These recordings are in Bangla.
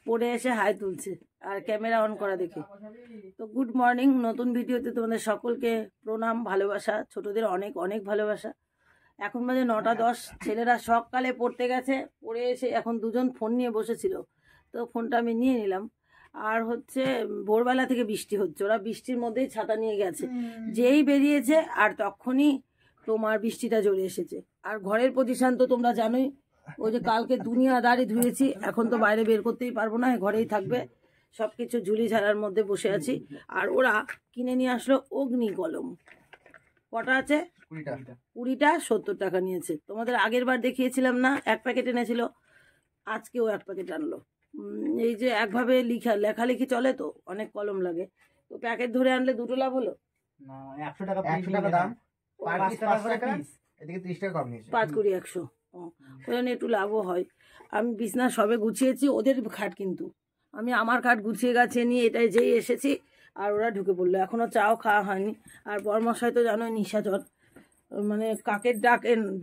পড়ে এসে হাই তুলছে আর ক্যামেরা অন করা দেখে। তো গুড মর্নিং, নতুন ভিডিওতে তোমাদের সকলকে প্রণাম, ভালোবাসা, ছোটদের অনেক অনেক ভালোবাসা। এখন বাজে 9:10, ছেলেরা সকালে পড়তে গেছে, পড়ে এসে এখন দুজন ফোন নিয়ে বসেছিল, তো ফোনটা আমি নিয়ে নিলাম। আর হচ্ছে ভোরবেলা থেকে বৃষ্টি হচ্ছে, ওরা বৃষ্টির মধ্যেই ছাতা নিয়ে গেছে, যেই বেরিয়েছে আর তখনই তোমার বৃষ্টিটা চলে এসেছে। আর ঘরের পজিশন তো তোমরা জানোই, ওই যে কালকে দুনিয়াদারি ধুয়েছি, এখন তো বাইরে বের করতেই পারবো না, ঘরেই থাকবে, সব কিছু ঝুলি ঝাড়ার মধ্যে বসে আছি। আর ওরা কিনে নিয়ে আসলো অগ্নি কলম, কটা আছে? 20টা, 70 টাকা নিয়েছে। তোমাদের আগের বার দেখিয়েছিলাম না, 1 প্যাকেট এনেছিল, আজকেও 1 প্যাকেট আনলো। এই যে একভাবে লেখালেখি চলে তো অনেক কলম লাগে, তো প্যাকেট ধরে আনলে দুটো লাভ হলো না। 100 টাকা দাম, 5 কুড়ি 100, ওই জন্য একটু লাভও হয়। আমি বিছনা সবে গুছিয়েছি, ওদের খাট কিন্তু আমি আমার খাট গুছিয়ে গাছে নিয়ে এটাই যেই এসেছি আর ওরা ঢুকে পড়লো, এখনো চাও খাওয়া হয়নি। আর বরমশাই তো জানোই নিশাচর, মানে কাকের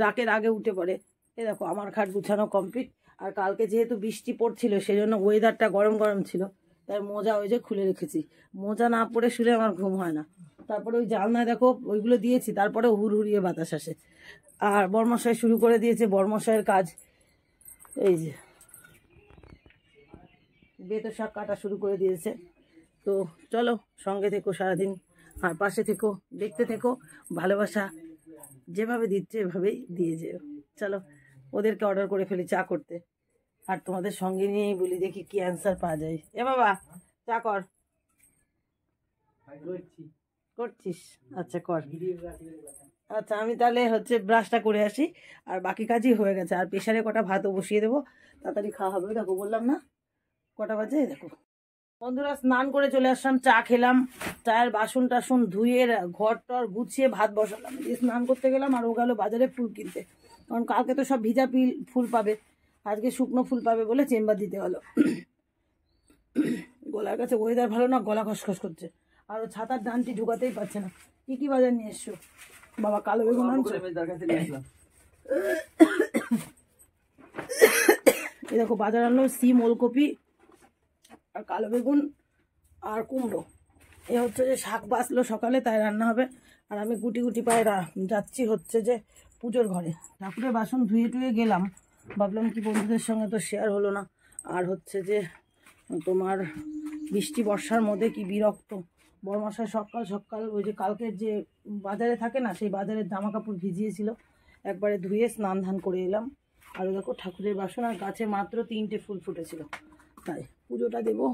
ডাকের আগে উঠে পড়ে। এ দেখো আমার খাট গুছানো কমপ্লিট। আর কালকে যেহেতু বৃষ্টি পড়ছিল সেজন্য ওয়েদারটা গরম গরম ছিল, তাই মোজা ওই যে খুলে রেখেছি, মোজা না পরে শুলে আমার ঘুম হয় না। তারপরে ওই জানলায় দেখো ওইগুলো দিয়েছি, তারপরে হুড়হুড়িয়ে বাতাস আসে। আর বরমশাই শুরু করে দিয়েছে বরমশাইয়ের কাজ, এই যে বেতো শাক কাটা শুরু করে দিয়েছে। তো চলো সঙ্গে থেকো সারাদিন, আর পাশে থেকো, দেখতে থেকো, ভালোবাসা যেভাবে দিচ্ছে এভাবেই দিয়ে যেও। চলো ওদেরকে অর্ডার করে ফেলি চা করতে, আর তোমাদের সঙ্গে নিয়েই বলি দেখি কি অ্যান্সার পাওয়া যায়। এ বাবা চা কর, করছিস? আচ্ছা কর। আচ্ছা আমি তাহলে হচ্ছে ব্রাশটা করে আসি, আর বাকি কাজই হয়ে গেছে। আর প্রেশারে কটা ভাতও বসিয়ে দেবো, তাড়াতাড়ি খাওয়া হবে। দেখো বললাম না কটা বাজে, দেখো। বন্ধুরা স্নান করে চলে আসলাম, চা খেলাম, চায়ের বাসন টাসন ধুয়ে ঘর টর গুছিয়ে ভাত বসালাম, দিয়ে স্নান করতে গেলাম। আর ও গেল বাজারে ফুল কিনতে, কারণ কালকে তো সব ভিজা ফুল পাবে, আজকে শুকনো ফুল পাবে বলে চেম্বার দিতে গেল। গলার কাছে ওয়েদার ভালো না, গলা খসখস করছে, আর ও ছাতার ডানটি ঢুকাতেই পারছে না। কি বাজার নিয়ে এসছো বাবা? কালো বেগুন আনছো? এই দেখো বাজার আনলো সিম, ওলকপি আর কালো বেগুন আর কুমড়ো। এ হচ্ছে যে শাক বাঁচলো সকালে, তাই রান্না হবে। আর আমি গুটি গুটি পায়ে যাচ্ছি হচ্ছে যে পুজোর ঘরে। ঠাকুরের বাসন ধুয়ে টুয়ে গেলাম, ভাবলাম কি বন্ধুদের সঙ্গে তো শেয়ার হলো না। আর হচ্ছে যে তোমার বৃষ্টি বর্ষার মধ্যে কি বিরক্ত। বরমশাই সকাল সকাল ওই যে কালকের যে বাজারে থাকে না, সেই বাজারের জামা কাপড় ভিজিয়েছিল, একবারে ধুয়ে স্নান ধান করে এলাম। আর দেখো ঠাকুরের বাসন, আর গাছে মাত্র 3টে ফুল ফুটেছিল, তাই পুজোটা দেবো।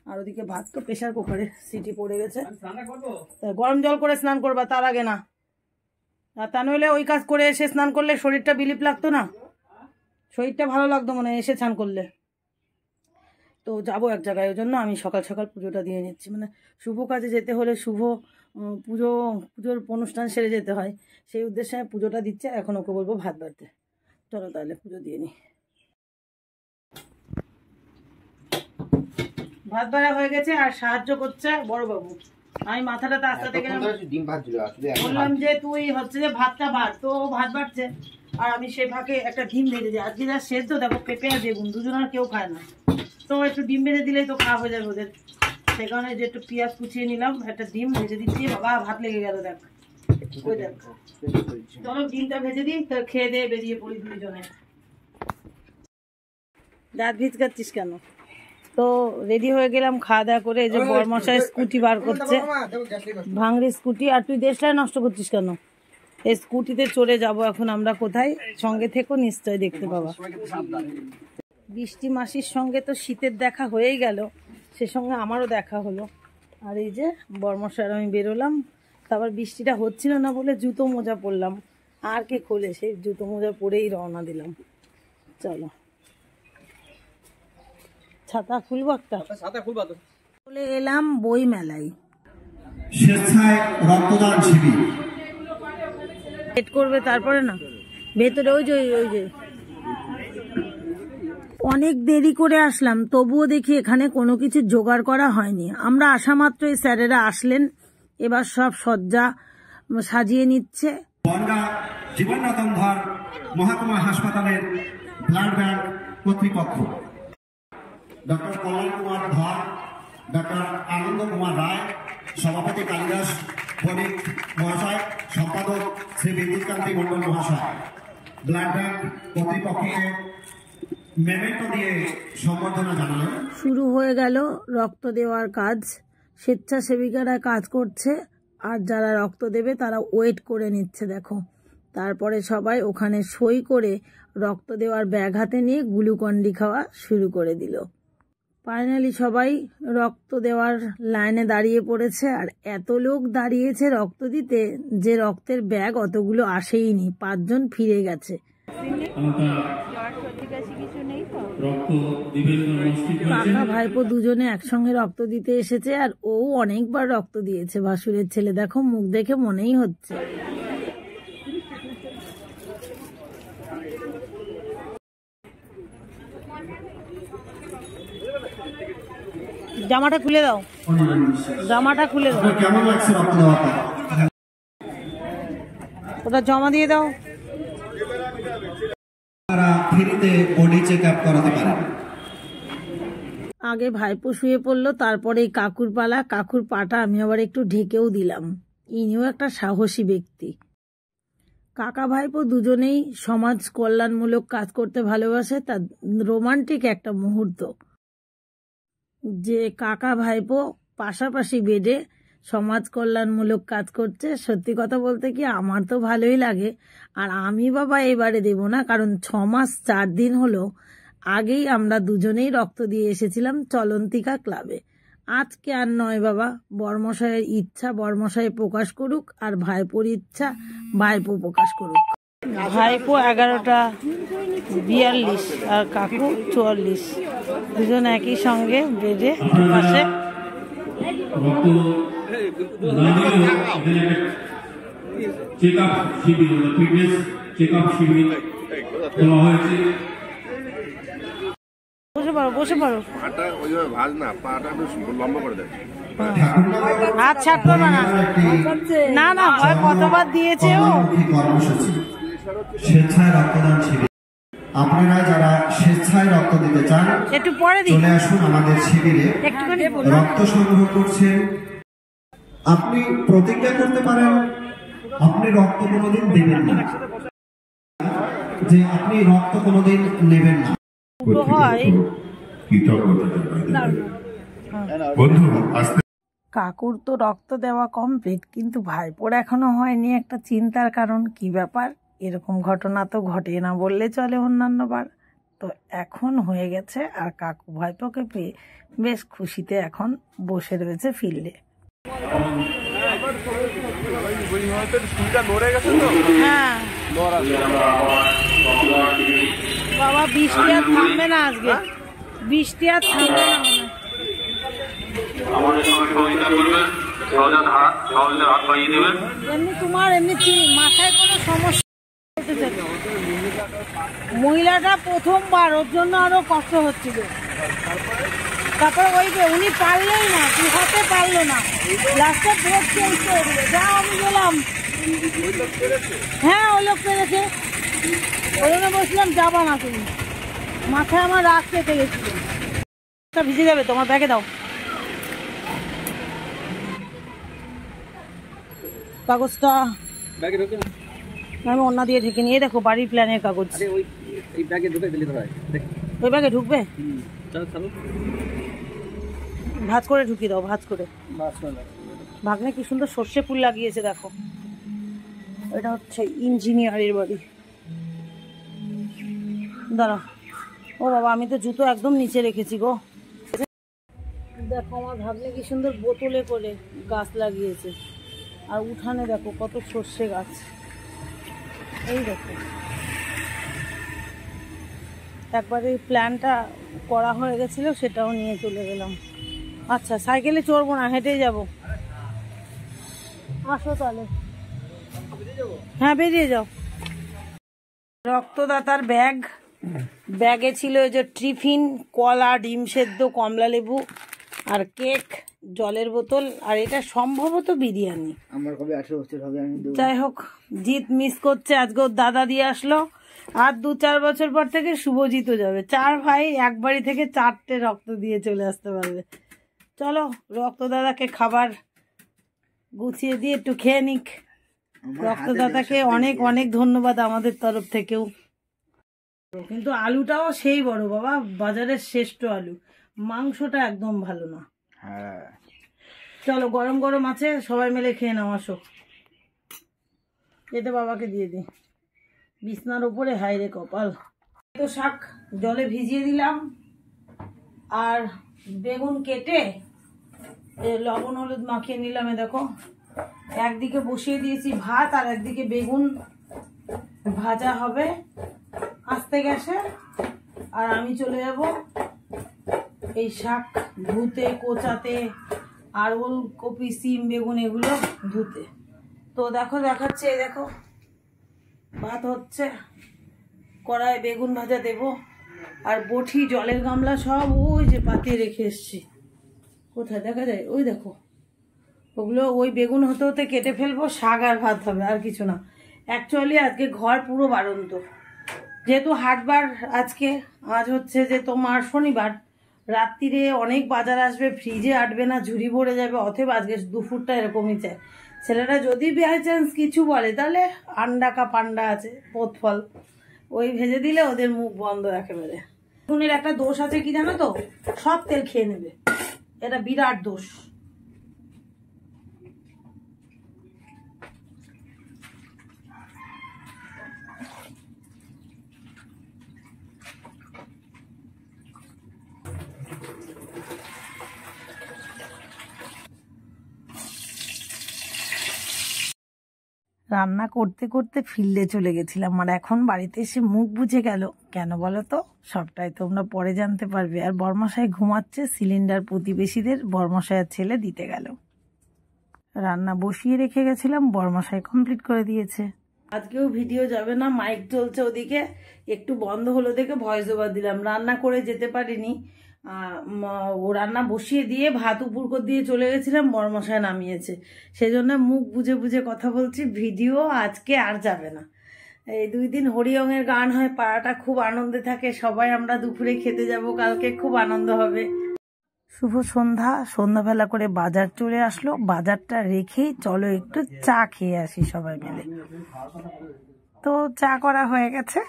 আর ওদিকে ভাত তো প্রেশার কুকারে সিটি পড়ে গেছে, গরম জল করে স্নান করবা তার আগে না, আর তা নইলে ওই কাজ করে এসে স্নান করলে শরীরটা বিলিপ লাগতো না, শরীরটা ভালো লাগতো মনে হয় এসে স্নান করলে। তো যাবো এক জায়গায়, ওই জন্য আমি সকাল সকাল পুজোটা দিয়ে নিচ্ছি। মানে শুভ কাজে যেতে হলে শুভ পুজোর অনুষ্ঠান সেরে যেতে হয়, সেই উদ্দেশ্যে আমি পুজোটা দিচ্ছি। আর এখন ওকে বলবো ভাত বাড়তে। চলো তাহলে পুজো দিয়ে নিই। ভাত বাড়া হয়ে গেছে, আর সাহায্য করছে বড় বাবু। আমি মাথাটা আস্তে থেকে বললাম যে তুই হচ্ছে যে ভাতটা বাড়, তো ভাত বাড়ছে, আর আমি সে ফাঁকে একটা ডিম ভেজে দিই। আজকে যা সেদ্ধ দেখো, পেঁপে আর বেগুন দুজন আর কেউ খায় না, তো একটু ডিম ভেজে দিলেই তো খাওয়া হয়ে যাবে ওদের। সে কারণে যে একটু পেঁয়াজ কুচিয়ে নিলাম, একটা ডিম ভেজে দিচ্ছি। বাবা ভাত লেগে গেল দেখ, ওই দেখ। চলো ডিমটা ভেজে দিই, তো খেয়ে দিয়ে বেরিয়ে পড়ি দুইজনে। দাঁত ভিজকাচ্ছিস কেন? তো রেডি হয়ে গেলাম খাওয়া দাওয়া করে। এই যে বরমশাই স্কুটি বার করছে, ভাঙড়ি স্কুটি। আর তুই দেশটাই নষ্ট করছিস কেন? এই স্কুটিতে চড়ে যাব এখন আমরা কোথায়, সঙ্গে থেকো নিশ্চয় দেখতে পাবা। বৃষ্টি মাসির সঙ্গে তো শীতের দেখা হয়েই গেল, সে সঙ্গে আমারও দেখা হলো। আর এই যে বরমশাই আমি বেরোলাম, তারপর বৃষ্টিটা হচ্ছিল না বলে জুতো মোজা পরলাম, আর কে খোলে, সেই জুতো মোজা পরেই রওনা দিলাম। চলো ছাতা খুলবো একটা, চলে এলাম বই মেলায়, স্বেচ্ছায় রক্তদান শিবির সেট করবে তারপরে না ভেতরে। ওই যে অনেক দেরি করে আসলাম, তবুও দেখি এখানে কোনো কিছু জোগাড় করা হয়নি। আমরা আসা মাত্রই স্যারেরা আসলেন, এবার সব সজ্জা সাজিয়ে নিচ্ছে। বনগাঁ জীবনরতন ধর মহকুমা হাসপাতালের ব্লাড ব্যাংক কর্তৃপক্ষ ডক্টর কল্যাণ কুমার ধর, ডক্টর আনন্দ কুমার রায়, সভাপতি কালিদাস বণিক মহাশয়, সম্পাদক শ্রী বিদ্যুৎকান্তি মন্ডল মহাশয়। ব্লাড ব্যাংক কর্তৃপক্ষকে মেমেন্টো দিয়ে সম্বর্ধনা জানালেন। শুরু হয়ে গেল রক্ত দেওয়ার কাজ। স্বেচ্ছাসেবিকারা কাজ করছে আর যারা রক্ত দেবে তারা ওয়েট করে নিচ্ছে দেখো। তারপরে সবাই ওখানে সই করে রক্ত দেওয়ার ব্যাগ হাতে নিয়ে গ্লুকন্ডি খাওয়া শুরু করে দিল। ফাইনালি সবাই রক্ত দেওয়ার লাইনে দাঁড়িয়ে পড়েছে আর এত লোক দাঁড়িয়েছে রক্ত দিতে যে রক্তের ব্যাগ অতগুলো আসেইনি, 5 জন ফিরে গেছে। কাকা ভাইপো দুজনে একসঙ্গে রক্ত দিতে এসেছে আর ও অনেকবার রক্ত দিয়েছে। ভাসুরের ছেলে দেখো, মুখ দেখে মনেই হচ্ছে। জামাটা খুলে দাও, জামাটা খুলে দাও। কেমন লাগছে রক্ত দেওয়াটা? ওটা জমা দিয়ে দাও। আপনারা ফ্রিতে বডি চেক আপ করাতে পারেন। আগে ভাইপো শুয়ে পড়লো, তারপরে এই কাকুর পালা। কাকুর পাটা আমি আবার একটু ঢেকেও দিলাম। ইনিও একটা সাহসী ব্যক্তি। কাকা ভাইপো দুজনেই সমাজ কল্যাণমূলক কাজ করতে ভালোবাসে। তার রোমান্টিক একটা মুহূর্ত যে কাকা ভাইপো পাশাপাশি বেডে সমাজ কল্যাণমূলক কাজ করছে। সত্যি কথা বলতে কি আমার তো ভালোই লাগে। আর আমি বাবা এবারে দেব না, কারণ 6 মাস 4 দিন হলো আগেই আমরা দুজনেই রক্ত দিয়ে এসেছিলাম চলন্তিকা ক্লাবে। আজকে আর নয় বাবা, বর্মশাইয়ের ইচ্ছা বর্মশাই প্রকাশ করুক আর ভাইপোর ইচ্ছা ভাইপো প্রকাশ করুক। ভাইপো 11টা 42 আর কাকু 44, দুজন একই সঙ্গে বেডে পাশে। বসে পারো, বসে পারো। হাত ছাড়তো না, না না ভয় কতবার দিয়েছে ও। স্বেচ্ছায় রক্তদান শিবির। আপনারা যারা স্বেচ্ছায় রক্ত দিতে চান একটু পরে চলে আসুন আমাদের শিবিরে। রক্ত সংগ্রহ করছেন। আপনি প্রতিজ্ঞা করতে পারেন আপনি রক্ত কোনোদিন দেবেন না, যে আপনি রক্ত কোনোদিন নেবেন না। কাকুর তো রক্ত দেওয়া কমপ্লিট, কিন্তু ভাইপোর এখনো হয়নি। একটা চিন্তার কারণ, কি ব্যাপার, এরকম ঘটনা তো ঘটে না বললে চলে অন্যান্য বার। তো এখন হয়ে গেছে আর কাকু ভাইপোকে পেয়ে বেশ খুশিতে এখন বসে রয়েছে ফিল্ডে। হ্যাঁ বাবা, বৃষ্টি আর থামবে না আজকে, বৃষ্টি আর থামবে না। এমনি তোমার এমনি মাথায় কোনো সমস্যা? মহিলাটা প্রথমবার, ওর জন্য আরো কষ্ট হচ্ছিল। তারপরে ওই যে উনি পারলেই না, হাতে পারলো না, লাস্টে বোর্ড চেঞ্জ করে দিল। যা আমি গেলাম, হ্যাঁ ওই লোক পেরেছে। ওই জন্য বলছিলাম যাবা না তুমি, মাথায় আমার রাগ কেটে গেছিল। ভিজে যাবে, তোমার ব্যাগে দাও কাগজটা। আমি অন্য দিয়ে ঢেকে নিয়ে দেখো, বাড়ির প্ল্যানের কাগজ। ওই ব্যাগে ঢুকবে, ভাঁজ করে ঢুকিয়ে দাও, ভাঁজ করে। ভাগ্নে কি সুন্দর সর্ষে ফুল লাগিয়েছে দেখো। এটা হচ্ছে ইঞ্জিনিয়ারের বাড়ি। দাঁড়া, ও বাবা আমি তো জুতো একদম নিচে রেখেছি গো। দেখো আমার ভাগ্নে কি সুন্দর বোতলে করে গাছ লাগিয়েছে। আর উঠানে দেখো কত সর্ষে গাছ। এই দেখো, একবারে প্ল্যানটা করা হয়ে গেছিল, সেটাও নিয়ে চলে গেলাম। আচ্ছা সাইকেলে চড়বো না, হেঁটেই যাব। আসো তাহলে, হ্যাঁ বেরিয়ে যাও। রক্তদাতার ব্যাগ, ব্যাগে ছিল এই যে টিফিন, কলা, ডিম সেদ্ধ, কমলা লেবু আর কেক, জলের বোতল, আর এটা সম্ভবত বিরিয়ানি। আমার কবে 18 বছর হবে, আমি যাই হোক, জিৎ মিস করছে, আজকে ওর দাদা দিয়ে আসলো। আর 2-4 বছর পর থেকে শুভজিৎ যাবে। 4 ভাই এক বাড়ি থেকে 4টে রক্ত দিয়ে চলে আসতে পারবে। চলো রক্তদাতাকে খাবার গুছিয়ে দিয়ে একটু খেয়ে নিক। রক্তদাতাকে অনেক অনেক ধন্যবাদ আমাদের তরফ থেকেও। কিন্তু আলুটাও সেই বড় বাবা, বাজারের শ্রেষ্ঠ আলু। মাংসটা একদম ভালো না। হ্যাঁ চলো গরম গরম আছে, সবাই মিলে খেয়ে নাও। আসো, এতে বাবাকে দিয়ে দিই। বিছনার উপরে হাইরে কপাল। তো শাক জলে ভিজিয়ে দিলাম, আর বেগুন কেটে লবণ হলুদ মাখিয়ে নিলাম। দেখো একদিকে বসিয়ে দিয়েছি ভাত, আর একদিকে বেগুন ভাজা হবে আস্তে গ্যাসে। আর আমি চলে যাব এই শাক ধুতে, কোচাতে, আর ওলকপি, সিম, বেগুন এগুলো ধুতে। তো দেখো দেখাচ্ছে, এই দেখো ভাত হচ্ছে, কড়াই বেগুন ভাজা দেব। আর বটি জলের গামলা সব ওই যে পাতিয়ে রেখে এসছি। কোথায় দেখা যায়? ওই দেখো, ওগুলো ওই বেগুন হতে হতে কেটে ফেলবো। শাক আর ভাত হবে, আর কিছু না। অ্যাকচুয়ালি আজকে ঘর পুরো বাড়ন্ত, যেহেতু হাটবার আজকে। আজ হচ্ছে যে তোমার শনিবার, রাত্রিরে অনেক বাজার আসবে, ফ্রিজে আটবে না, ঝুড়ি ভরে যাবে। অতএব আজকে দুপুরটা এরকমই চাই। ছেলেরা যদি বাই চান্স কিছু বলে, তাহলে আন্ডা কা পান্ডা আছে, পোতফল, ওই ভেজে দিলে ওদের মুখ বন্ধ একেবারে। বেগুনের একটা দোষ আছে কি জানো তো, সব তেল খেয়ে নেবে, এটা বিরাট দোষ। রান্না করতে করতে ফিল্ডে চলে গেছিলাম, আর এখন বাড়িতে এসে মুখ বুজে গেল। কেন বলো তো? সবটাই তোমরা পরে জানতে পারবে। আর বর্মশাই ঘুমাচ্ছে, সিলিন্ডার প্রতিবেশীদের বর্মশাইয়ের ছেলে দিতে গেল। রান্না বসিয়ে রেখে গেছিলাম, বর্মশাই কমপ্লিট করে দিয়েছে। আজকেও ভিডিও যাবে না, মাইক চলছে ওদিকে, একটু বন্ধ হলো দেখে ভয়েস ওভার দিলাম। রান্না করে যেতে পারিনি, ও রান্না বসিয়ে দিয়ে ভাত উপর করে দিয়ে চলে গেছিলাম, বর্মশাই নামিয়েছে। সেজন্য মুখ বুঝে বুঝে কথা বলছি। ভিডিও আজকে আর যাবে না। এই 2 দিন হরিওঙের গান হয়, পাড়াটা খুব আনন্দে থাকে। সবাই আমরা দুপুরে খেতে যাব কালকে, খুব আনন্দ হবে। শুভ সন্ধ্যা। সন্ধ্যাবেলা করে বাজার চলে আসলো, বাজারটা রেখেই চলো একটু চা খেয়ে আসি সবাই মিলে। তো চা করা হয়ে গেছে,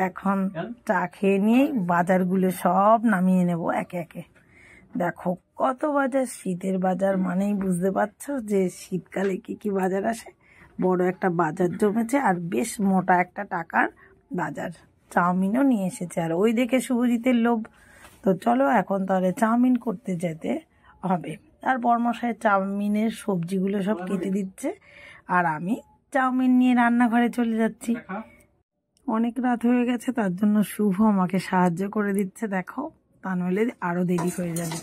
এখন চা খেয়ে নিয়েই বাজারগুলো সব নামিয়ে নেব একে একে। দেখো কত বাজার, শীতের বাজার মানেই বুঝতে পারছো যে শীতকালে কি কি বাজার আসে। বড় একটা বাজার জমেছে, আর বেশ মোটা একটা টাকার বাজার। চাউমিনও নিয়ে এসেছে, আর ওই দেখে শুভজিতের লোভ। তো চলো এখন তাহলে চাউমিন করতে যেতে হবে। আর বর্মশাই চাউমিনের সবজিগুলো সব কেটে দিচ্ছে, আর আমি চাউমিন নিয়ে রান্নাঘরে চলে যাচ্ছি। অনেক রাত হয়ে গেছে, তার জন্য শুভ আমাকে সাহায্য করে দিচ্ছে। দেখো, তা নইলে আরো দেরি হয়ে যাবে।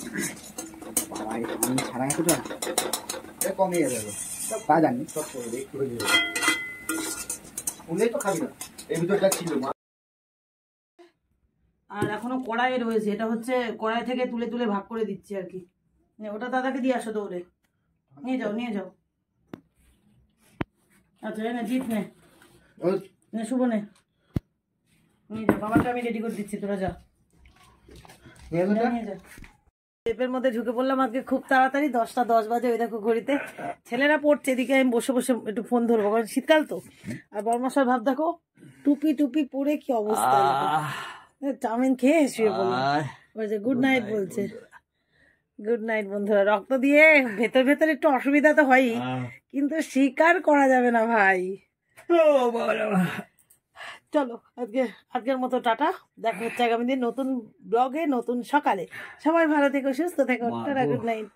আর এখনো কড়াই রয়েছে, এটা হচ্ছে কড়াই থেকে তুলে তুলে ভাগ করে দিচ্ছি আর কি। ওটা দাদাকে দিয়ে আসো দৌড়ে, নিয়ে যাও নিয়ে যাও। আচ্ছা না, জিত নে, শুভ নে, নিয়ে যাও। বাবাকে আমি রেডি করে দিচ্ছি, তোরা যা নিয়ে যা। টেপের মধ্যে ঢুকে পড়লাম আজকে খুব তাড়াতাড়ি। 10টা 10 বাজে। ওই দেখো ঘড়িতে ছেলেরা পড়ছে, এদিকে আমি বসে বসে একটু ফোন ধরবো, কারণ শীতকাল তো। আর বর্মশার ভাব দেখো, টুপি টুপি পরে কি অবস্থা। চাউমিন খেয়ে শুয়ে পড়লাম। বলছে গুড নাইট, বলছে গুড নাইট। বন্ধুরা, রক্ত দিয়ে ভেতর ভেতর একটু অসুবিধা তো হয়ই, কিন্তু স্বীকার করা যাবে না ভাই। চলো আজকের মতো টাটা, দেখা হচ্ছে আগামী দিন নতুন ব্লগে, নতুন সকালে। সবাই ভালো থেকো, সুস্থ থেকো, টাটা, গুড নাইট।